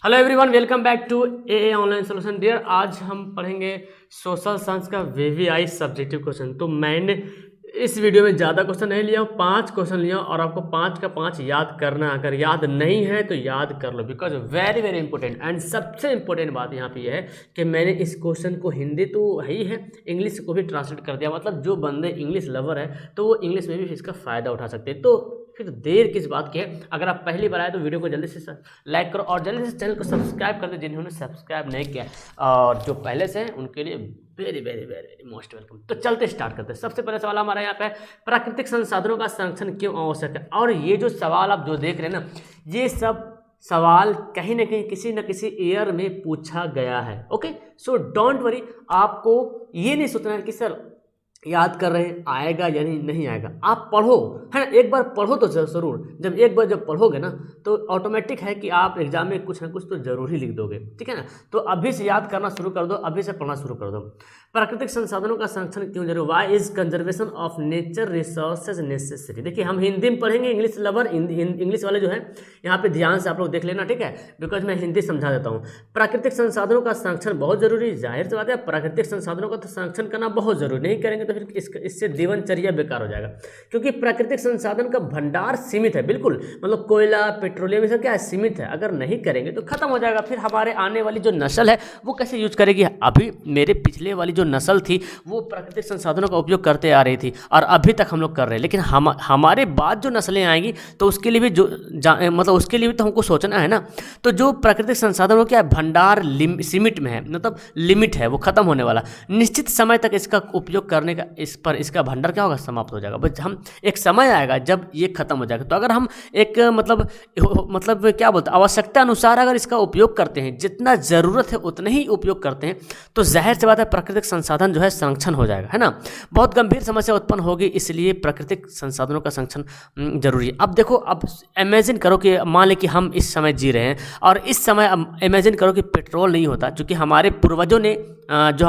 Hello everyone, welcome back to a online solution. Dear, आज हम पढ़ेंगे सोशल साइंस का वीवीआई सब्जेक्टिव क्वेश्चन। तो मैंने इस वीडियो में ज़्यादा क्वेश्चन नहीं लिया हूँ, 5 क्वेश्चन लिया हूँ और आपको 5 का 5 याद करना है। अगर याद नहीं है तो याद कर लो, because very very important. And सबसे इंपॉर्टेंट बात यहाँ पे यह है कि मैंने इस क्वेश्चन को हिंदी तो ही है, इंग्लिश को भी ट्रांसलेट कर दिया। मतलब जो बंदे इंग्लिश लवर है तो वो इंग्लिश में भी इसका फ़ायदा उठा सकते हैं। तो फिर देर किस बात की है। अगर आप पहली बार आए तो वीडियो को जल्दी से लाइक करो और जल्दी से चैनल को सब्सक्राइब कर दो जिन्होंने सब्सक्राइब नहीं किया, और जो पहले से हैं उनके लिए very very very most welcome. तो चलते स्टार्ट करते हैं। सबसे पहले सवाल हमारा यहाँ पे है, प्राकृतिक संसाधनों का संरक्षण क्यों आवश्यक है। और ये जो सवाल आप जो देख रहे हैं ना, ये सब सवाल कहीं ना कहीं किसी न किसी ईयर में पूछा गया है। Okay, so don't worry. आपको ये नहीं सोचना है कि सर याद कर रहे हैं आएगा या नहीं आएगा। आप पढ़ो, है ना, एक बार पढ़ो तो ज़रूर। जब एक बार जब पढ़ोगे ना तो ऑटोमेटिक है कि आप एग्जाम में कुछ ना कुछ तो जरूर ही लिख दोगे, ठीक है ना। तो अभी से याद करना शुरू कर दो, अभी से पढ़ना शुरू कर दो। प्राकृतिक संसाधनों का संरक्षण क्यों जरूरी। Why is conservation of nature resources necessary. देखिए, हम हिंदी में पढ़ेंगे, इंग्लिश लवर इंग्लिश वाले जो है यहाँ पे ध्यान से आप लोग देख लेना, ठीक है, बिकॉज मैं हिंदी समझा देता हूँ। प्राकृतिक संसाधनों का संरक्षण बहुत जरूरी, जाहिर सी बात है। प्राकृतिक संसाधनों का तो संरक्षण करना बहुत जरूरी, नहीं करेंगे तो फिर इससे जीवनचर्या बेकार हो जाएगा। क्योंकि प्राकृतिक संसाधन का भंडार सीमित है, बिल्कुल, मतलब कोयला, पेट्रोलियम, ये सब क्या है, सीमित है। अगर नहीं करेंगे तो खत्म हो जाएगा। फिर हमारे आने वाली जो नस्ल है वो कैसे यूज करेगी। अभी मेरे पिछले वाली जो नस्ल थी वो प्राकृतिक संसाधनों का उपयोग करते आ रही थी और अभी तक हम लोग कर रहे हैं। लेकिन हमारे बाद जो नस्लें आएंगी तो उसके लिए भी मतलब उसके लिए भी तो हमको सोचना है ना। तो जो प्राकृतिक संसाधनों क्या है, भंडार सीमित में है, मतलब लिमिट है, वो खत्म होने वाला। निश्चित समय तक इसका उपयोग करने का इसका भंडार क्या होगा, समाप्त हो जाएगा। बस हम एक समय आएगा जब ये खत्म हो जाएगा। तो अगर हम एक मतलब क्या बोलते हैं, आवश्यकता अनुसार अगर इसका उपयोग करते हैं, जितना ज़रूरत है उतना ही उपयोग करते हैं, तो जाहिर सी बात है प्राकृतिक संसाधन जो है संरक्षण हो जाएगा, है ना। बहुत गंभीर समस्या उत्पन्न होगी, इसलिए प्राकृतिक संसाधनों का संरक्षण जरूरी है। अब देखो, अब इमेजिन करो कि मान लें कि हम इस समय जी रहे हैं और इस समय इमेजिन करो कि पेट्रोल नहीं होता, क्योंकि हमारे पूर्वजों ने जो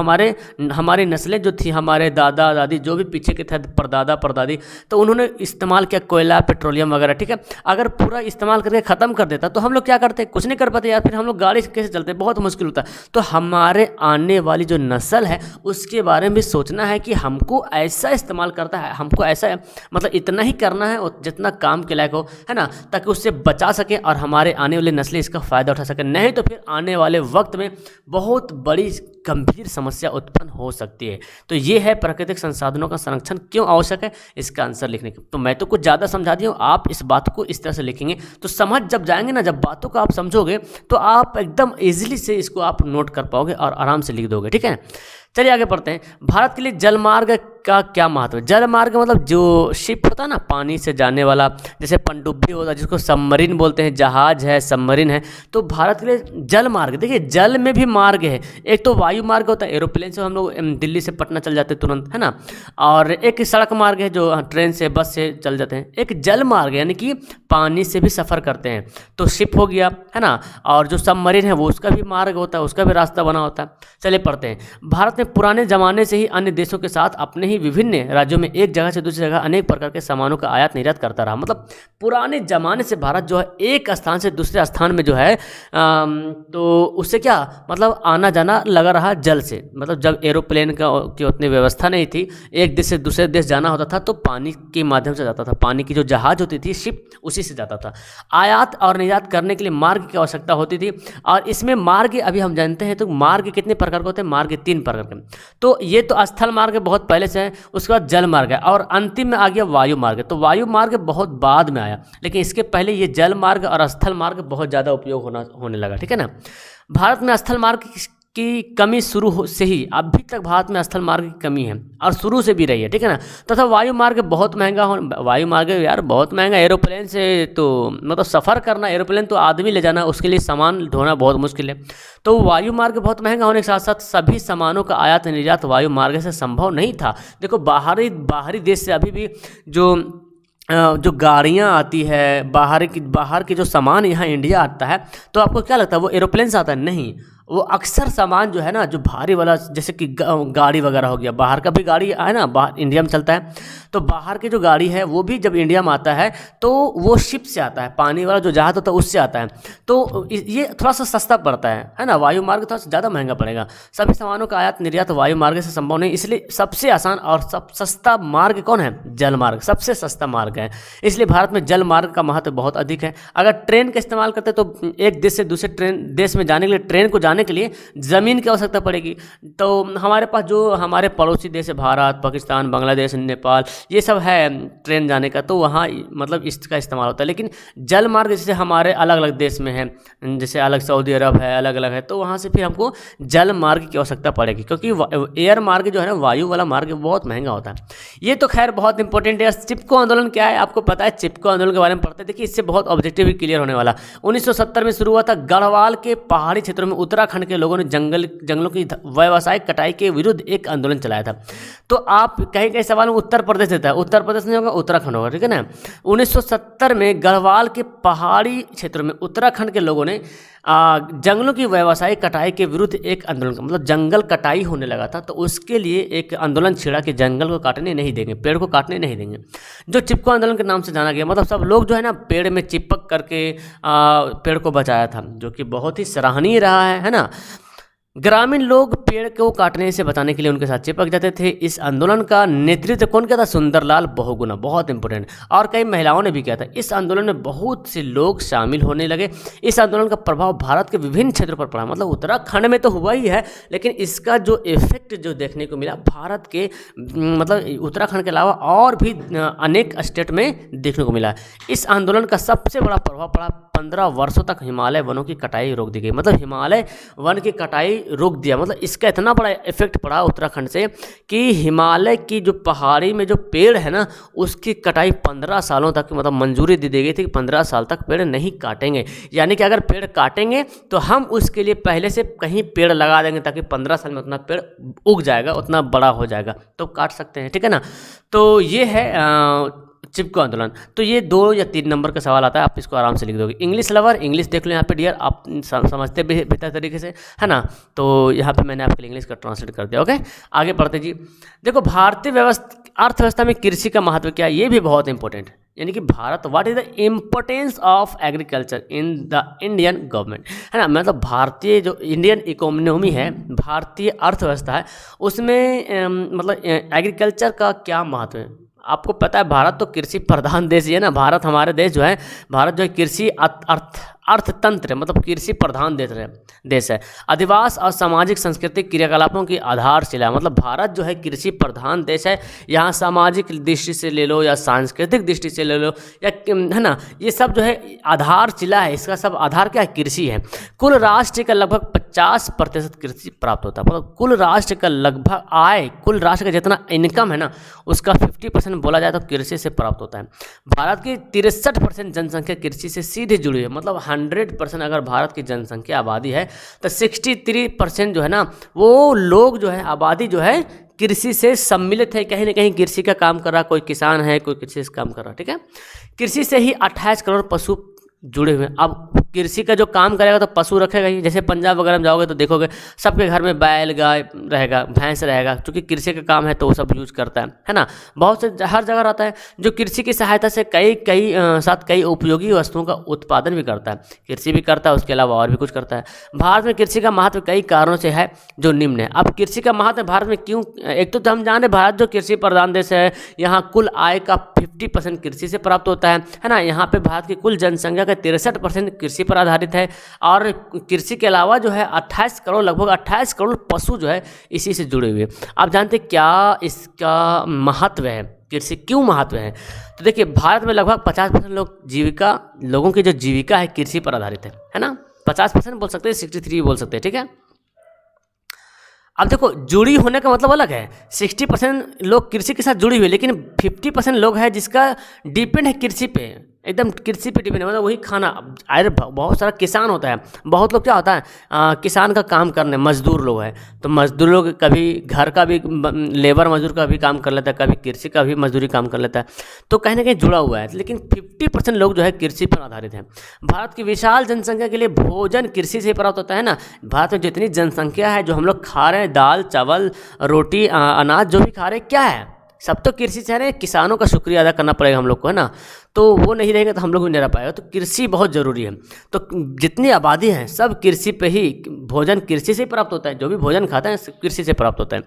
हमारी नस्लें जो थी, हमारे दादा दादी जो भी पीछे के थे, परदादा परदादी, तो उन्होंने इस्तेमाल किया कोयला, पेट्रोलियम वगैरह, ठीक है। अगर पूरा इस्तेमाल करके ख़त्म कर देता तो हम लोग क्या करते, कुछ नहीं कर पाते यार। फिर हम लोग गाड़ी से कैसे चलते, बहुत मुश्किल होता। तो हमारे आने वाली जो नस्ल है उसके बारे में भी सोचना है कि हमको ऐसा इस्तेमाल करता है, हमको ऐसा मतलब इतना ही करना है जितना काम के लायक हो, है ना, ताकि उससे बचा सके और हमारे आने वाली नस्लें इसका फ़ायदा उठा सकें। नहीं तो फिर आने वाले वक्त में बहुत बड़ी गंभीर समस्या उत्पन्न हो सकती है। तो ये है प्राकृतिक संसाधनों का संरक्षण क्यों आवश्यक है, इसका आंसर लिखने का। तो मैं तो कुछ ज़्यादा समझा दिया हूँ, आप इस बात को इस तरह से लिखेंगे तो समझ जब जाएंगे ना, जब बातों को आप समझोगे तो आप एकदम इजीली से इसको आप नोट कर पाओगे और आराम से लिख दोगे, ठीक है। चलिए आगे पढ़ते हैं। भारत के लिए जलमार्ग का क्या महत्व है। जलमार्ग मतलब जो शिप होता है ना, पानी से जाने वाला, जैसे पनडुब्बी होता है जिसको सबमरीन बोलते हैं, जहाज है, सबमरीन है। तो भारत के लिए जल मार्ग, देखिए जल में भी मार्ग है। एक तो वायु मार्ग होता है, एरोप्लेन से हम लोग दिल्ली से पटना चल जाते हैं तुरंत, है ना। और एक सड़क मार्ग है जो ट्रेन से, बस से चल जाते हैं। एक जल मार्ग यानी कि पानी से भी सफ़र करते हैं, तो शिप हो गया, है ना। और जो सबमरीन है वो उसका भी मार्ग होता है, उसका भी रास्ता बना होता है। चलिए पढ़ते हैं। भारत में पुराने ज़माने से ही अन्य देशों के साथ अपने ही विभिन्न राज्यों में एक जगह से दूसरी जगह अनेक प्रकार के सामानों का आयात निर्यात करता रहा। मतलब पुराने ज़माने से भारत जो है एक स्थान से दूसरे स्थान में जो है तो उससे क्या मतलब आना जाना लगा रहा जल से। मतलब जब एरोप्लेन की उतनी व्यवस्था नहीं थी, एक देश से दूसरे देश जाना होता था तो पानी के माध्यम से जाता था, पानी की जो जहाज होती थी, शिप, उसी से जाता था। आयात और निर्यात करने के लिए मार्ग की आवश्यकता होती थी। और इसमें मार्ग अभी हम जानते हैं, तो मार्ग कितने प्रकार के होते हैं, मार्ग 3 प्रकार के। तो ये तो स्थल मार्ग बहुत पहले से है, उसके बाद जल मार्ग है और अंतिम में आ गया वायु मार्ग। तो वायु मार्ग बहुत बाद में आया, लेकिन इसके पहले ये जल मार्ग और स्थल मार्ग बहुत ज़्यादा उपयोग होने लगा, ठीक है ना। भारत में स्थल मार्ग की कमी शुरू से ही अभी तक भारत में स्थल मार्ग की कमी है और शुरू से भी रही है, ठीक है ना। तथा वायु मार्ग बहुत महंगा वायु मार्ग यार बहुत महंगा। एरोप्लेन से तो मतलब सफ़र करना, एरोप्लेन तो आदमी ले जाना, उसके लिए सामान ढोना बहुत मुश्किल है। तो वायु मार्ग बहुत महंगा होने के साथ साथ सभी सामानों का आयात निर्यात वायु मार्ग से संभव नहीं था। देखो बाहरी देश से अभी भी जो गाड़ियाँ आती है, बाहर की जो सामान यहाँ इंडिया आता है, तो आपको क्या लगता है वो एरोप्लेन से आता है? नहीं, वो अक्सर सामान जो है ना, जो भारी वाला, जैसे कि गाड़ी वगैरह हो गया, बाहर का भी गाड़ी है ना, बाहर इंडिया में चलता है, तो बाहर की जो गाड़ी है वो भी जब इंडिया में आता है तो वो शिप से आता है, पानी वाला जो जहाज होता है उससे आता है, तो ये थोड़ा सा सस्ता पड़ता है ना। वायु मार्ग थोड़ा सा ज़्यादा महंगा पड़ेगा। सभी सामानों का आयात निर्यात वायु मार्ग से संभव नहीं, इसलिए सबसे आसान और सब सस्ता मार्ग कौन है? जल मार्ग, सबसे सस्ता मार्ग है। इसलिए भारत में जल मार्ग का महत्व बहुत अधिक है। अगर ट्रेन का इस्तेमाल करते तो एक देश से दूसरे देश में जाने के लिए, ट्रेन को जाने के लिए ज़मीन की आवश्यकता पड़ेगी। तो हमारे पास जो हमारे पड़ोसी देश है, भारत, पाकिस्तान, बांग्लादेश, नेपाल, ये सब है ट्रेन जाने का, तो वहाँ मतलब इसका इस्तेमाल होता है। लेकिन जल मार्ग जैसे हमारे अलग अलग देश में है, जैसे अलग सऊदी अरब है, अलग अलग है, तो वहाँ से फिर हमको जल मार्ग की आवश्यकता पड़ेगी, क्योंकि एयर मार्ग जो है ना, वायु वाला मार्ग बहुत महंगा होता है। ये तो खैर बहुत इंपॉर्टेंट है। चिपको आंदोलन क्या है आपको पता है? चिपको आंदोलन के बारे में पढ़ते हैं। देखिए इससे बहुत ऑब्जेक्टिव क्लियर होने वाला। 1970 में शुरू हुआ था। गढ़वाल के पहाड़ी क्षेत्रों में उत्तराखंड के लोगों ने जंगलों की व्यावसायिक कटाई के विरुद्ध एक आंदोलन चलाया था। तो आप कहीं कहीं सवाल में उत्तर प्रदेश देता है, उत्तर प्रदेश नहीं होगा, उत्तराखंड होगा, ठीक है ना। 1970 में गढ़वाल के पहाड़ी क्षेत्रों में उत्तराखंड के लोगों ने जंगलों की व्यावसायिक कटाई के विरुद्ध एक आंदोलन, मतलब जंगल कटाई होने लगा था, तो उसके लिए एक आंदोलन छिड़ा कि जंगल को काटने नहीं देंगे, पेड़ को काटने नहीं देंगे, जो चिपको आंदोलन के नाम से जाना गया। मतलब सब लोग जो है ना पेड़ में चिपक करके पेड़ को बचाया था, जो कि बहुत ही सराहनीय रहा है ना। ग्रामीण लोग पेड़ को काटने से बचाने के लिए उनके साथ चिपक जाते थे। इस आंदोलन का नेतृत्व कौन किया था? सुंदरलाल बहुगुणा, बहुत इंपॉर्टेंट। और कई महिलाओं ने भी किया था। इस आंदोलन में बहुत से लोग शामिल होने लगे। इस आंदोलन का प्रभाव भारत के विभिन्न क्षेत्रों पर पड़ा। मतलब उत्तराखंड में तो हुआ ही है, लेकिन इसका जो इफेक्ट जो देखने को मिला भारत के मतलब उत्तराखंड के अलावा और भी अनेक स्टेट में देखने को मिला। इस आंदोलन का सबसे बड़ा प्रभाव पड़ा 15 वर्षों तक हिमालय वनों की कटाई रोक दी गई। मतलब हिमालय वन की कटाई रोक दिया। मतलब इसका इतना बड़ा इफेक्ट पड़ा उत्तराखंड से कि हिमालय की जो पहाड़ी में जो पेड़ है ना, उसकी कटाई 15 सालों तक मतलब मंजूरी दे दी गई थी कि 15 साल तक पेड़ नहीं काटेंगे। यानी कि अगर पेड़ काटेंगे तो हम उसके लिए पहले से कहीं पेड़ लगा देंगे, ताकि 15 साल में उतना पेड़ उग जाएगा, उतना बड़ा हो जाएगा, तो काट सकते हैं, ठीक है ना। तो ये है चिपको आंदोलन। तो ये 2 या 3 नंबर का सवाल आता है, आप इसको आराम से लिख दोगे। इंग्लिश लवर, इंग्लिश देख लो यहाँ पे डियर, आप समझते बेहतर तरीके से, है ना। तो यहाँ पे मैंने आपके लिए इंग्लिश का ट्रांसलेट कर दिया। ओके, आगे पढ़ते जी। देखो भारतीय अर्थव्यवस्था में कृषि का महत्व क्या है, ये भी बहुत इंपॉर्टेंट है। यानी कि Bharat, what is the importance of agriculture in the Indian government, है ना। मतलब भारतीय जो इंडियन इकोनॉमी है, भारतीय अर्थव्यवस्था है, उसमें मतलब एग्रीकल्चर का क्या महत्व है। आपको पता है भारत तो कृषि प्रधान देश ही है ना। भारत हमारे देश जो है, भारत जो है कृषि अर्थतंत्र मतलब कृषि प्रधान देश है। अधिवास और सामाजिक सांस्कृतिक क्रियाकलापों की आधारशिला, मतलब भारत जो है कृषि प्रधान देश है। यहाँ सामाजिक दृष्टि से ले लो या सांस्कृतिक दृष्टि से ले लो, या है ना, ये सब जो है आधारशिला है। इसका सब आधार क्या है? कृषि है। कुल राष्ट्र का लगभग 50% कृषि प्राप्त होता है। मतलब कुल राष्ट्र का लगभग आय, कुल राष्ट्र का जितना इनकम है ना, उसका 50% बोला जाए तो कृषि से प्राप्त होता है। भारत की 63% जनसंख्या कृषि से सीधे जुड़ी है। मतलब 100% अगर भारत की जनसंख्या आबादी है तो 63% जो है ना, वो लोग जो है, आबादी जो है, कृषि से सम्मिलित है, कहीं ना कहीं कृषि का काम कर रहा। कोई किसान है, कोई कृषि से काम कर रहा, ठीक है। कृषि से ही 28 करोड़ पशु जुड़े हुए हैं। अब कृषि का जो काम करेगा तो पशु रखेगा ही। जैसे पंजाब वगैरह में जाओगे तो देखोगे सबके घर में बैल, गाय रहेगा, भैंस रहेगा, क्योंकि कृषि का काम है तो वो सब यूज करता है ना। बहुत से हर जगह रहता है जो कृषि की सहायता से कई उपयोगी वस्तुओं का उत्पादन भी करता है। कृषि भी करता है, उसके अलावा और भी कुछ करता है। भारत में कृषि का महत्व कई कारणों से है जो निम्न है। अब कृषि का महत्व भारत में क्यों? एक तो हम जाने भारत जो कृषि प्रधान देश है, यहाँ कुल आय का 50% कृषि से प्राप्त होता है ना। यहाँ पे भारत की कुल जनसंख्या का 63% कृषि पर आधारित है। और कृषि के अलावा जो है 28 करोड़, लगभग 28 करोड़ पशु जो है इसी से जुड़े हुए। आप जानते हैं क्या इसका महत्व है? कृषि क्यों महत्व है? तो देखिए भारत में लगभग 50% लोगों की जो जीविका है कृषि पर आधारित है ना। 50% बोल सकते हैं, 63 बोल सकते हैं, ठीक है। अब देखो जुड़ी होने का मतलब अलग है। 60% लोग कृषि के साथ जुड़ी हुई, लेकिन 50% लोग हैं जिसका डिपेंड है कृषि पे, एकदम कृषि पे डिपेंड है, मतलब वही खाना। अरे बहुत सारा किसान होता है, बहुत लोग क्या होता है किसान का काम करने मजदूर लोग हैं, तो मजदूर लोग कभी घर का भी लेबर मजदूर का भी काम कर लेता है, कभी कृषि का भी मजदूरी काम कर लेता है, तो कहीं ना कहीं जुड़ा हुआ है। लेकिन 50% लोग जो है कृषि पर आधारित हैं। भारत की विशाल जनसंख्या के लिए भोजन कृषि से प्राप्त होता है ना। भारत में जितनी जनसंख्या है, जो हम लोग खा रहे हैं, दाल चावल रोटी अनाज जो भी खा रहे हैं, क्या है, सब तो कृषि से है। किसानों का शुक्रिया अदा करना पड़ेगा हम लोग को, है ना। तो वो नहीं रहेगा तो हम लोग भी नहीं रह पाएगा। तो कृषि बहुत ज़रूरी है। तो जितनी आबादी है सब कृषि पे ही, भोजन कृषि से ही प्राप्त होता है। जो भी भोजन खाता है कृषि से प्राप्त होता है।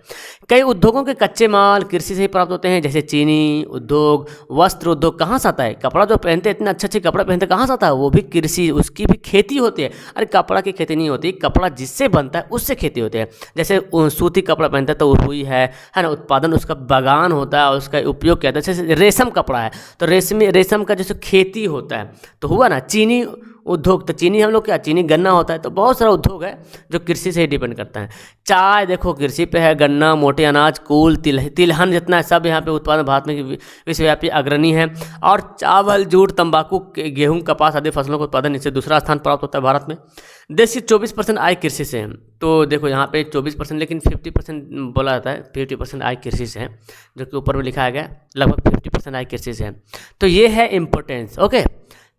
कई उद्योगों के कच्चे माल कृषि से ही प्राप्त होते हैं, जैसे चीनी उद्योग, वस्त्र उद्योग। कहाँ से आता है कपड़ा जो पहनते हैं, इतने अच्छे अच्छे कपड़ा पहनते हैं, कहाँ से आता है, वो भी कृषि, उसकी भी खेती होती है। अरे कपड़ा की खेती नहीं होती, कपड़ा जिससे बनता है उससे खेती होती है। जैसे सूती कपड़ा पहनता है तो रुई है ना, उत्पादन उसका बागान होता है, उसका उपयोग किया जाता है। जैसे रेशम कपड़ा है तो रेशम का जैसे खेती होता है, तो हुआ ना। चीनी उद्योग, तो चीनी हम लोग क्या, चीनी गन्ना होता है। तो बहुत सारा उद्योग है जो कृषि से ही डिपेंड करता है। चाय देखो कृषि पे है, गन्ना, मोटे अनाज, कुल, तिलहन जितना है सब यहाँ पे उत्पादन भारत में विश्वव्यापी अग्रणी है। और चावल, जूट, तंबाकू, गेहूं, कपास आदि फसलों का उत्पादन इससे दूसरा स्थान प्राप्त होता है भारत में। देश की 24% आय कृषि से है। तो देखो यहाँ पे 24%, लेकिन 50% बोला जाता है, 50% आय कृषि से है, जो कि ऊपर में लिखा गया लगभग 50% आय कृषि से है। तो ये है इम्पोर्टेंस। ओके,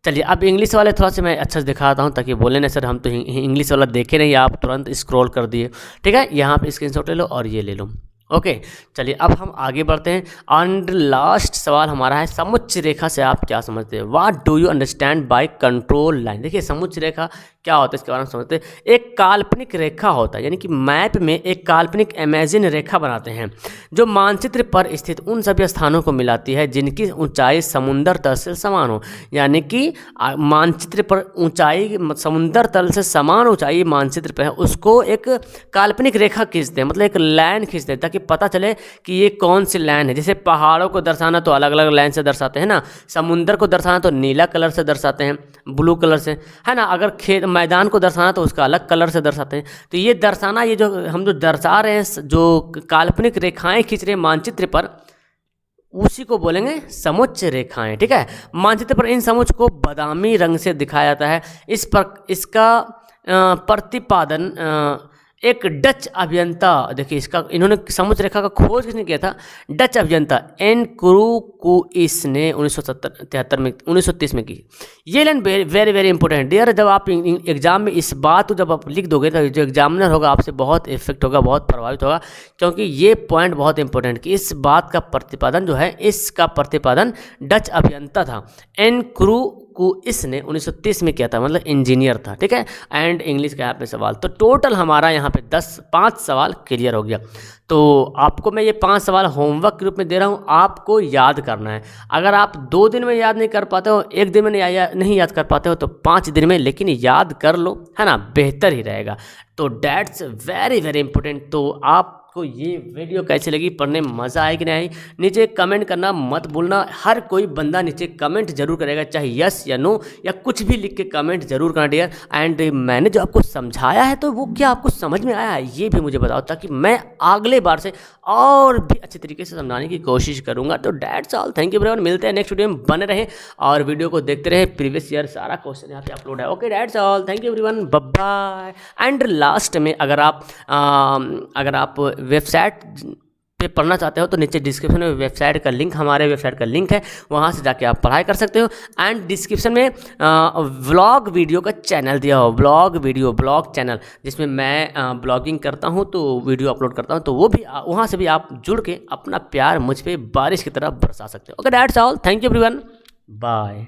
चलिए अब इंग्लिश वाले थोड़ा सा मैं अच्छा से दिखाता हूँ, ताकि बोले ना सर हम तो इंग्लिश वाला देखे नहीं, आप तुरंत स्क्रॉल कर दिए। ठीक है, यहाँ पे स्क्रीनशॉट ले लो और ये ले लो। ओके, चलिए अब हम आगे बढ़ते हैं। एंड लास्ट सवाल हमारा है, समुच्च रेखा से आप क्या समझते हैं? What do you understand by control line? देखिए समुच्च रेखा क्या होता है, इसके बारे में समझते हैं। एक काल्पनिक रेखा होता है, यानी कि मैप में एक काल्पनिक इमेजिन रेखा बनाते हैं, जो मानचित्र पर स्थित उन सभी स्थानों को मिलाती है जिनकी ऊंचाई समुद्र तल से समान हो। यानी कि मानचित्र पर ऊंचाई, समुद्र तल से समान ऊंचाई मानचित्र पर है, उसको एक काल्पनिक रेखा खींचते हैं, मतलब एक लाइन खींचते हैं, ताकि पता चले कि ये कौन सी लाइन है। जैसे पहाड़ों को दर्शाना तो अलग अलग लाइन से दर्शाते हैं ना, समुद्र को दर्शाना तो नीला कलर से दर्शाते हैं, ब्लू कलर से, है ना। अगर खेत मैदान को दर्शाना तो उसका अलग कलर से दर्शाते हैं। तो ये दर्शाना, ये जो हम जो दर्शा रहे हैं, जो काल्पनिक रेखाएं खींच रहे हैं मानचित्र पर, उसी को बोलेंगे समुच्च रेखाएं। ठीक है, मानचित्र पर इन समुच्च को बादामी रंग से दिखाया जाता है। इसका प्रतिपादन एक डच अभियंता, देखिए इसका, इन्होंने समुच्च रेखा का खोज किसने किया था? डच अभियंता एन क्रूकुइस ने 1930 में की। ये line very very important dear. जब आप एग्जाम में इस बात को जब आप लिख दोगे तो जो एग्जामिनर होगा आपसे बहुत इफेक्ट होगा, बहुत प्रभावित होगा, क्योंकि ये पॉइंट बहुत इंपॉर्टेंट कि इस बात का प्रतिपादन जो है, इसका प्रतिपादन डच अभियंता था एन क्रूकुइस ने 1930 में किया था, मतलब इंजीनियर था। ठीक है, एंड इंग्लिश का यहाँ पे सवाल। तो टोटल हमारा यहाँ पे 5 सवाल क्लियर हो गया। तो आपको मैं ये 5 सवाल होमवर्क के रूप में दे रहा हूँ, आपको याद करना है। अगर आप 2 दिन में याद नहीं कर पाते हो, 1 दिन में नहीं याद कर पाते हो, तो 5 दिन में लेकिन याद कर लो, है ना, बेहतर ही रहेगा। तो दैट्स वेरी वेरी इंपॉर्टेंट। तो आपको ये वीडियो कैसी लगी, पढ़ने में मज़ा आए कि नहीं आई, नीचे कमेंट करना मत भूलना। हर कोई बंदा नीचे कमेंट जरूर करेगा, चाहे यस या नो या कुछ भी लिख के कमेंट जरूर करना डियर। एंड मैंने जो आपको समझाया है तो वो क्या आपको समझ में आया है, ये भी मुझे बताओ, ताकि मैं अगले बार से और भी अच्छे तरीके से समझाने की कोशिश करूँगा। तो that's all, thank you everyone. मिलते हैं नेक्स्ट वीडियो में, बने रहें और वीडियो को देखते रहें। प्रीवियस ईयर सारा क्वेश्चन यहाँ पे अपलोड है। Okay, that's all, thank you everyone, bye bye. And last में अगर आप वेबसाइट पे पढ़ना चाहते हो तो नीचे डिस्क्रिप्शन में वेबसाइट का लिंक, हमारे वेबसाइट का लिंक है, वहाँ से जाके आप पढ़ाई कर सकते हो। एंड डिस्क्रिप्शन में व्लॉग वीडियो का चैनल दिया हो, ब्लॉग चैनल, जिसमें मैं ब्लॉगिंग करता हूँ, तो वीडियो अपलोड करता हूँ, तो वो भी वहाँ से भी आप जुड़ के अपना प्यार मुझ पे बारिश की तरह बरसा सकते हो। Okay, that's all, thank you everyone, bye.